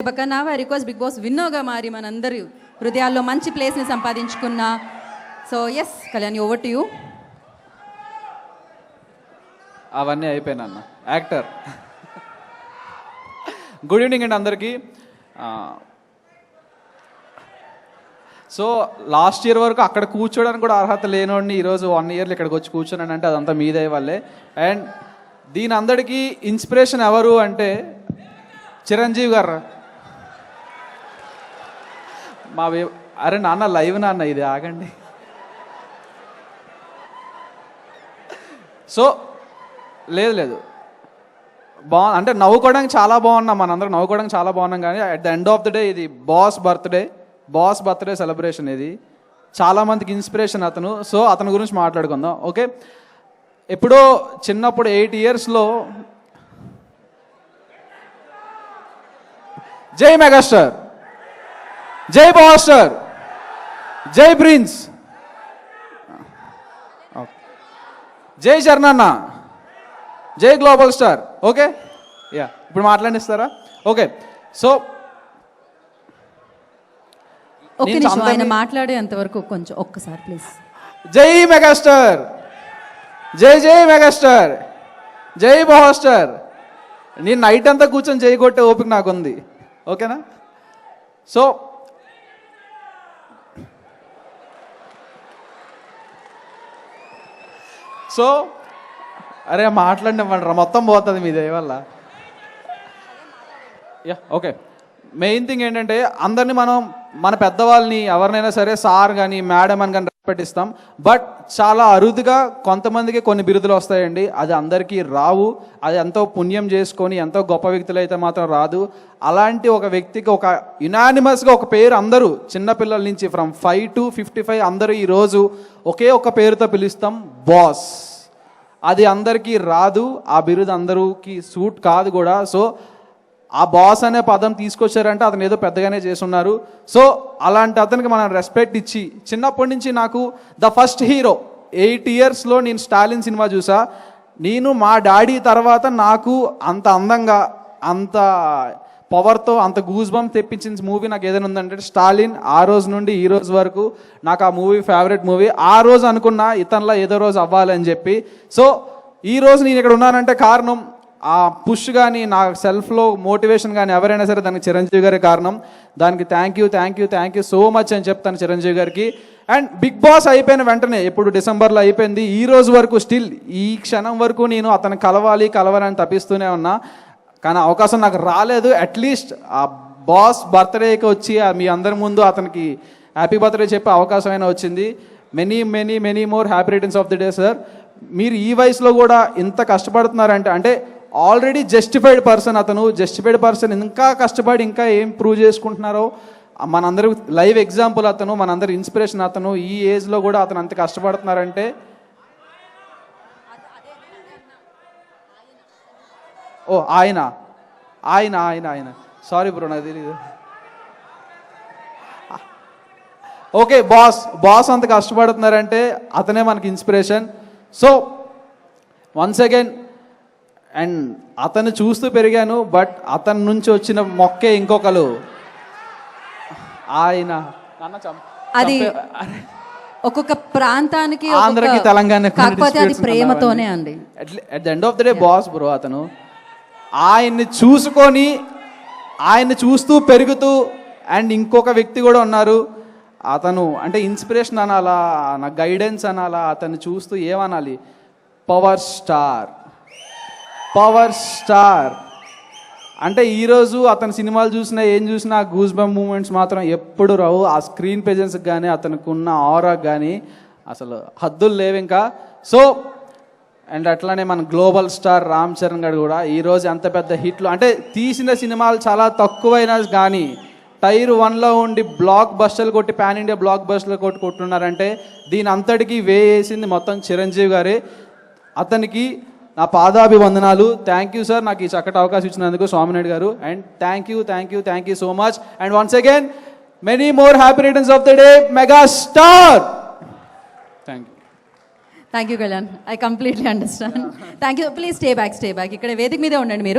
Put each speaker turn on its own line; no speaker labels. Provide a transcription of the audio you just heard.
now I request Big Boss విన్నోగా మారి మనందరి హృదయాల్లో మంచి ప్లేస్ని సంపాదించుకున్న so S Kalyani over to you.
అవన్నీ అయిపోయినా అన్న యాక్టర్. గుడ్ ఈవినింగ్ అండి అందరికీ. సో లాస్ట్ ఇయర్ వరకు అక్కడ కూర్చోడానికి కూడా అర్హత లేనోడిని ఈరోజు 1 ఇయర్లో ఇక్కడికి వచ్చి కూర్చోనంటే అదంతా మీదే వాళ్ళే. అండ్ దీని అందరికీ ఇన్స్పిరేషన్ ఎవరు అంటే చిరంజీవి గారు. అరే నాన్న లైవ్ నాన్న ఇది ఆగండి. సో లేదు అంటే నవ్వుకోవడానికి చాలా బాగున్నాం, మనందరం నవ్వుకోవడానికి చాలా బాగున్నాం. కానీ at the end of the day ఇది బాస్ బర్త్డే సెలబ్రేషన్. ఇది చాలామందికి ఇన్స్పిరేషన్ అతను. సో అతని గురించి మాట్లాడుకుందాం. ఓకే, ఎప్పుడో చిన్నప్పుడు 8 ఇయర్స్లో జై మెగాస్టార్, జై బాస్టర్, జై ప్రిన్స్, జై చరణన్న, జై గ్లోబల్ స్టార్. ఓకే యా, ఇప్పుడు మాట్లాడిస్తారా? ఓకే, సో
ఆయన మాట్లాడేంత వరకు కొంచెం ఒక్కసారి ప్లీజ్.
జై మెగాస్టార్, జై మెగాస్టార్, జై బాస్టర్. నేను నైట్ అంతా కూర్చొని జై కొట్టే ఓపిక నాకు ఉంది. ఓకేనా? సో అరే మాట్లాడినవ్వండి, మొత్తం పోతుంది మీ దయ వల్ల. యా ఓకే, మెయిన్ థింగ్ ఏంటంటే అందరినీ మనం మన పెద్దవాళ్ళని ఎవరినైనా సరే సార్ కానీ మేడం అని కానీ రెస్పెక్ట్. బట్ చాలా అరుదుగా కొంతమందికి కొన్ని బిరుదులు వస్తాయండి. అది అందరికీ రావు. అది ఎంతో పుణ్యం చేసుకొని ఎంతో గొప్ప వ్యక్తులు అయితే మాత్రం రాదు. అలాంటి ఒక వ్యక్తికి ఒక యునానిమస్గా ఒక పేరు అందరూ చిన్నపిల్లల నుంచి ఫ్రమ్ 5 to 55 అందరూ ఈరోజు ఒకే ఒక పేరుతో పిలుస్తాం, బాస్. అది అందరికీ రాదు, ఆ బిరుదు అందరికీ సూట్ కాదు కూడా. సో ఆ బాస్ అనే పదం తీసుకొచ్చారంటే అతను ఏదో పెద్దగానే చేస్తున్నారు. సో అలాంటి అతనికి మనం రెస్పెక్ట్ ఇచ్చి, చిన్నప్పటి నుంచి నాకు ద ఫస్ట్ హీరో 8 ఇయర్స్లో నేను స్టాలిన్ సినిమా చూసా. నేను మా డాడీ తర్వాత నాకు అంత అందంగా, అంత పవర్తో, అంత గూస్ బంప్ తెప్పించిన మూవీ నాకు ఏదైనా ఉందంటే స్టాలిన్. ఆ రోజు నుండి ఈ రోజు వరకు నాకు ఆ మూవీ ఫేవరెట్ మూవీ. ఆ రోజు అనుకున్నా ఇతనిలా ఏదో రోజు అవ్వాలని చెప్పి. సో ఈ రోజు నేను ఇక్కడ ఉన్నానంటే కారణం ఆ పుష్ కానీ, నా సెల్ఫ్లో మోటివేషన్ కానీ ఎవరైనా సరే దానికి చిరంజీవి గారే కారణం. దానికి థ్యాంక్ యూ సో మచ్ అని చెప్తాను చిరంజీవి గారికి. అండ్ బిగ్ బాస్ అయిపోయిన వెంటనే, ఎప్పుడు డిసెంబర్లో అయిపోయింది, ఈ రోజు వరకు స్టిల్ ఈ క్షణం వరకు నేను అతను కలవాలని తప్పిస్తూనే ఉన్నా. కానీ అవకాశం నాకు రాలేదు. అట్లీస్ట్ ఆ బాస్ బర్త్డేకి వచ్చి మీ అందరి ముందు అతనికి హ్యాపీ బర్త్డే చెప్పే అవకాశం అయినా వచ్చింది. Many more happy returns of the day sir. మీరు ఈ వయసులో కూడా ఇంత కష్టపడుతున్నారంటే అంటే ఆల్రెడీ జస్టిఫైడ్ పర్సన్ ఇంకా కష్టపడి ఇంకా ఏం ప్రూవ్ చేసుకుంటున్నారో మనందరూ లైవ్ ఎగ్జాంపుల్ అతను, మనందరి ఇన్స్పిరేషన్ అతను. ఈ ఏజ్లో కూడా అతను అంత కష్టపడుతున్నారంటే ఓ ఆయన సారీ బ్రో, నాకు తెలియదు. ఓకే, బాస్ అంత కష్టపడుతున్నారంటే అతనే మనకి inspiration. So once again, and అతను చూస్తూ పెరిగాను. బట్ అతని నుంచి వచ్చిన మొక్కే ఇంకొకరు ఆయన.
అది ఒక్కొక్క ప్రాంతానికి,
ఆంధ్రకి, తెలంగాణ,
కాకపోతే అది ప్రేమతోనే అండి.
At the end of the day boss bro అతను. ఆయన్ని చూస్తూ పెరుగుతూ. అండ్ ఇంకొక వ్యక్తి కూడా ఉన్నారు, అతను అంటే ఇన్స్పిరేషన్ అనాలా, నా గైడెన్స్ అనాలా, అతన్ని చూస్తూ ఏమనాలి, పవర్ స్టార్. అంటే ఈరోజు అతని సినిమాలు చూసినా ఏం చూసినా గూస్ బంప్ మూమెంట్స్ మాత్రం ఎప్పుడు రావు. ఆ స్క్రీన్ ప్రెజెన్స్కి కానీ, అతనికి ఉన్న ఆరాకి కానీ అసలు హద్దులు లేవు ఇంకా. సో అండ్ అట్లానే మన గ్లోబల్ స్టార్ రామ్ చరణ్ గారు కూడా ఈరోజు అంత పెద్ద హిట్లు, అంటే తీసిన సినిమాలు చాలా తక్కువైనా కానీ టైర్ 1లో ఉండి బ్లాక్ బస్టర్లు కొట్టి, పాన్ ఇండియా బ్లాక్ బస్టర్లు కొట్టుకుంటున్నారంటే దీని అంతటికీ వేసింది మొత్తం చిరంజీవి గారే. అతనికి నా పాదాభివందనాలు. థ్యాంక్ యూ సార్, నాకు ఈ చక్కటి అవకాశం ఇచ్చినందుకు స్వామినాయుడు గారు. And thank you so much. And once again many more happy returns of the day megastar.
Thank you Kalyan, I completely understand. Thank you. Please stay back. ఇక్కడ వేదిక మీదే ఉండండి మీరు.